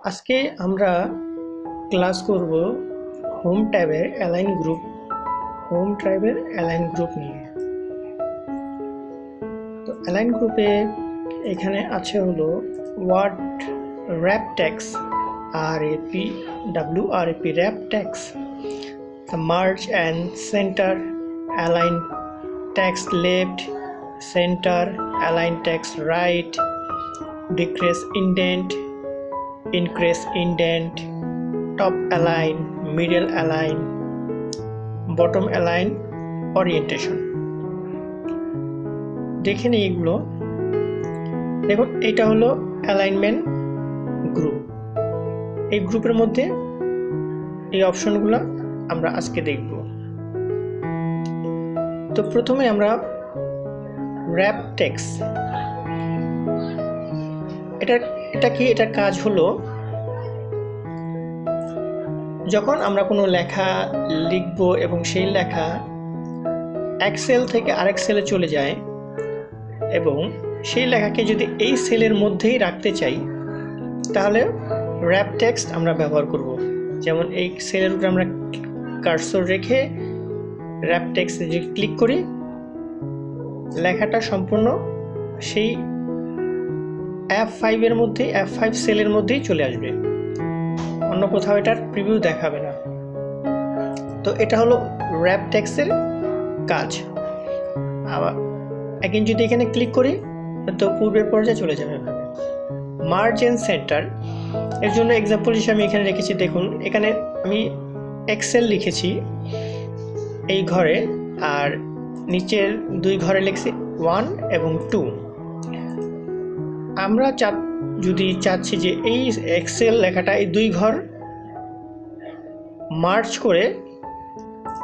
আজকে আমরা ক্লাস করব হোম ট্যাবের অ্যালাইন গ্রুপ নিয়ে। তো অ্যালাইন গ্রুপে এখানে আছে হলো word wrap text WRAP wrap text, merge and center, align text left, center, align text right, decrease indent, increase indent, top align, middle align, bottom align, orientation। দেখে নিই এগুলো। দেখুন, এটা হলো অ্যালাইনমেন্ট গ্রুপ। এই গ্রুপের মধ্যে এই অপশনগুলো আমরা আজকে দেখব। তো প্রথমে আমরা র্যাপ টেক্সট, এটা কি, এটার কাজ হলো যখন আমরা কোনো লেখা লিখব এবং সেই লেখা এক সেল থেকে আরেক সেলে চলে যায় এবং সেই লেখাকে যদি এই সেলের মধ্যেই রাখতে চাই তাহলে র্যাপ টেক্সট আমরা ব্যবহার করব। যেমন এই সেলের উপরে আমরা কার্সর রেখে র্যাপ টেক্সটে যদি ক্লিক করি, লেখাটা সম্পূর্ণ সেই F5 এর মধ্যে, F5 সেলের মধ্যেই চলে আসবে, অন্য কোথাও এটার প্রিভিউ দেখাবে না। তো এটা হলো র্যাপ টেক্সটের কাজ। আবার এখন যদি এখানে ক্লিক করি তো পূর্বের পর্যায়ে চলে যাবে। মার্জ এন্ড সেন্টার এর জন্য এক্সাম্পল হিসেবে আমি এখানে রেখেছি। দেখুন, এখানে আমি এক্সেল লিখেছি এই ঘরে, আর নিচের দুই ঘরে লিখছি 1 এবং 2। আমরা যদি চাচ্ছি যে এই এক্সেল লেখাটা এই দুই ঘর মার্জ করে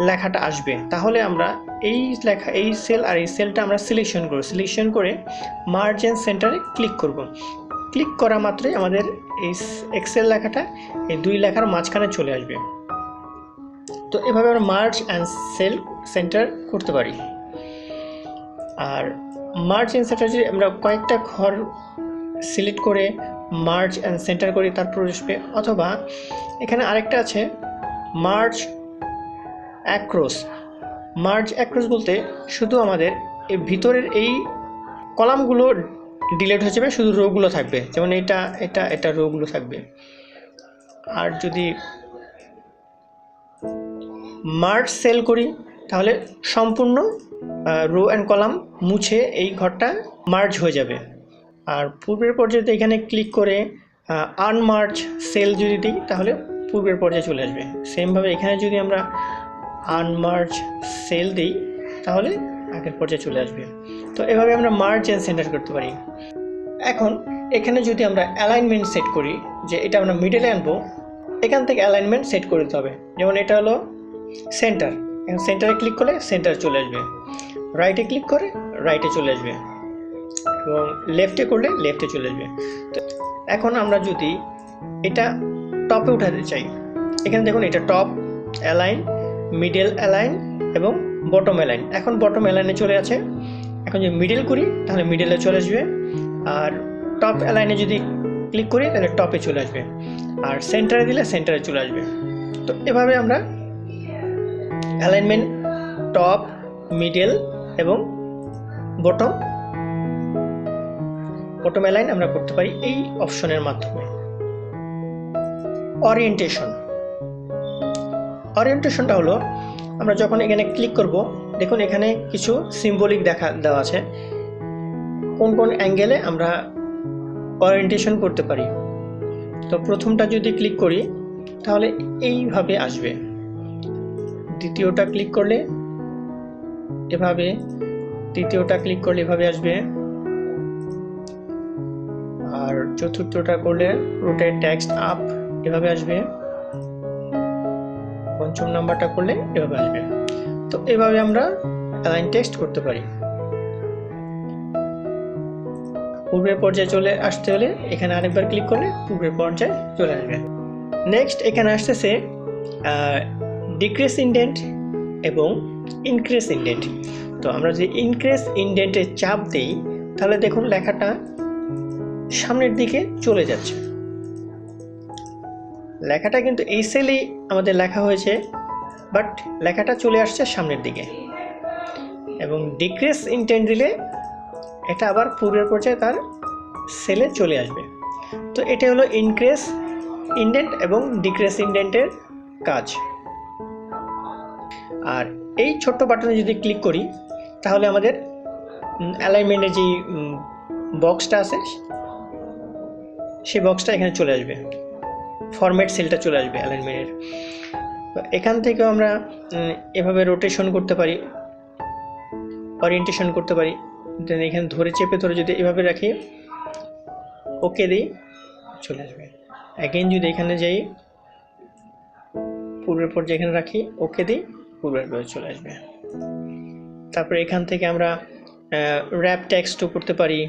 লেখাটা আসবে, তাহলে আমরা এই লেখা, এই সেল আর এই সেলটা আমরা সিলেকশন করে মার্জ এন্ড সেন্টারে ক্লিক করব। ক্লিক করা মাত্রই আমাদের এই এক্সেল লেখাটা এই দুই লেখার মাঝখানে চলে আসবে। তো এভাবে আমরা মার্জ অ্যান্ড সেন্টার করতে পারি। আর মার্জ অ্যান্ড সেন্টার যদি আমরা কয়েকটা ঘর সিলেক্ট করে মার্জ অ্যান্ড সেন্টার করি তারপর আসবে, অথবা এখানে আরেকটা আছে মার্জ অ্যাক্রস। মার্জ অ্যাক্রস বলতে শুধু আমাদের এই ভিতরের এই কলামগুলো ডিলিট হয়ে যাবে, শুধু রোগুলো থাকবে। যেমন এটা রোগুলো থাকবে। আর যদি মার্জ সেল করি তাহলে সম্পূর্ণ রো অ্যান্ড কলাম মুছে এই ঘরটা মার্জ হয়ে যাবে। আর পূর্বের পর্যায়ে এখানে ক্লিক করে আনমার্জ সেল যদি দিই তাহলে পূর্বের পর্যায়ে চলে আসবে। সেমভাবে এখানে যদি আমরা আনমার্জ সেল দিই তাহলে আগের পর্যায়ে চলে আসবে। তো এভাবে আমরা মার্জ অ্যান্ড সেন্টার করতে পারি। এখন এখানে যদি আমরা অ্যালাইনমেন্ট সেট করি যে এটা আমরা মিডলে আনবো, এখান থেকে অ্যালাইনমেন্ট সেট করে দিতে হবে। যেমন এটা হলো সেন্টার, এখন সেন্টারে ক্লিক করলে সেন্টার চলে আসবে, রাইটে ক্লিক করে রাইটে চলে আসবে, এবং লেফটে করলে লেফটে চলে আসবে। তো এখন আমরা যদি এটা টপে উঠাতে চাই, এখানে দেখুন এটা টপ অ্যালাইন, মিডল অ্যালাইন এবং বটম অ্যালাইন। এখন বটম অ্যালাইনে চলে আছে। এখন যদি মিডল করি তাহলে মিডলে চলে আসবে, আর টপ অ্যালাইনে যদি ক্লিক করি তাহলে টপে চলে আসবে, আর সেন্টারে দিলে সেন্টারে চলে আসবে। তো এভাবে আমরা অ্যালাইনমেন্ট টপ, মিডল এবং বটম অ্যালাইন আমরা করতে পারি এই অপশনের মাধ্যমে। ওরিয়েন্টেশনটা হলো আমরা যখন এখানে ক্লিক করব, দেখুন এখানে কিছু সিম্বলিক দেওয়া আছে কোন কোন অ্যাঙ্গেলে আমরা ওরিয়েন্টেশন করতে পারি। তো প্রথমটা যদি ক্লিক করি তাহলে এইভাবে আসবে, দ্বিতীয়টা ক্লিক করলে এভাবে, তৃতীয়টা ক্লিক করলে এভাবে আসবে, আর চতুর্থটা করলে রোটেট টেক্সট আপ এভাবে আসবে, পঞ্চম নাম্বারটা করলে এভাবে আসবে। তো এভাবে আমরা অ্যালাইন টেক্সট করতে পারি। পূর্বের পর্যায়ে চলে আসতে হলে এখানে আরেকবার ক্লিক করলে পূর্বের পর্যায়ে চলে আসবে। নেক্সট এখানে আসতেছে ডিক্রিজ ইন্ডেন্ট এবং ইনক্রিজ ইন্ডেন্ট। তো আমরা যদি ইনক্রিজ ইন্ডেন্টে চাপ দিই তাহলে দেখুন লেখাটা সামনের দিকে চলে যাচ্ছে। লেখাটা কিন্তু এই সেলেই আমাদের লেখা হয়েছে, বাট লেখাটা চলে আসছে সামনের দিকে। এবং ডিক্রিজ ইনডেন্ট দিলে এটা আবার পূর্বের পর্যায়ে তার সেলে চলে আসবে। তো এটা হলো ইনক্রিজ ইনডেন্ট এবং ডিক্রিজ ইনডেন্টের কাজ। আর এই ছোট্ট বাটনে যদি ক্লিক করি তাহলে আমাদের অ্যালাইনমেন্টের যে বক্সটা আছে সেই বক্সটা এখানে চলে আসবে, ফরম্যাট সেলটা চলে আসবে অ্যালাইনমেন্টের। তো এখান থেকে আমরা এভাবে রোটেশন করতে পারি, ওরিয়েন্টেশন করতে পারি। দেন এখানে ধরে চেপে ধরে যদি এভাবে রাখি, ওকে দিই, চলে আসবে। অ্যাগেন যদি এখানে যাই, পূর্বের পর্যায়ে এখানে রাখি, ওকে দিই, পূর্বের পর্যায়ে চলে আসবে। তারপরে এখান থেকে আমরা র্যাপ টেক্সটও করতে পারি,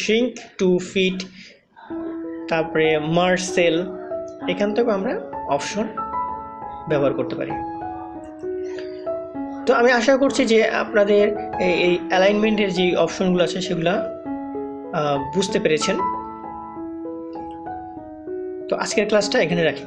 শ্রিঙ্ক টু ফিট, তারপরে মার্জ সেল, এখান থেকেও আমরা অপশন ব্যবহার করতে পারি। তো আমি আশা করছি যে আপনাদের এই অ্যালাইনমেন্টের যে অপশনগুলো আছে সেগুলো বুঝতে পেরেছেন। তো আজকের ক্লাসটা এখানে রাখি।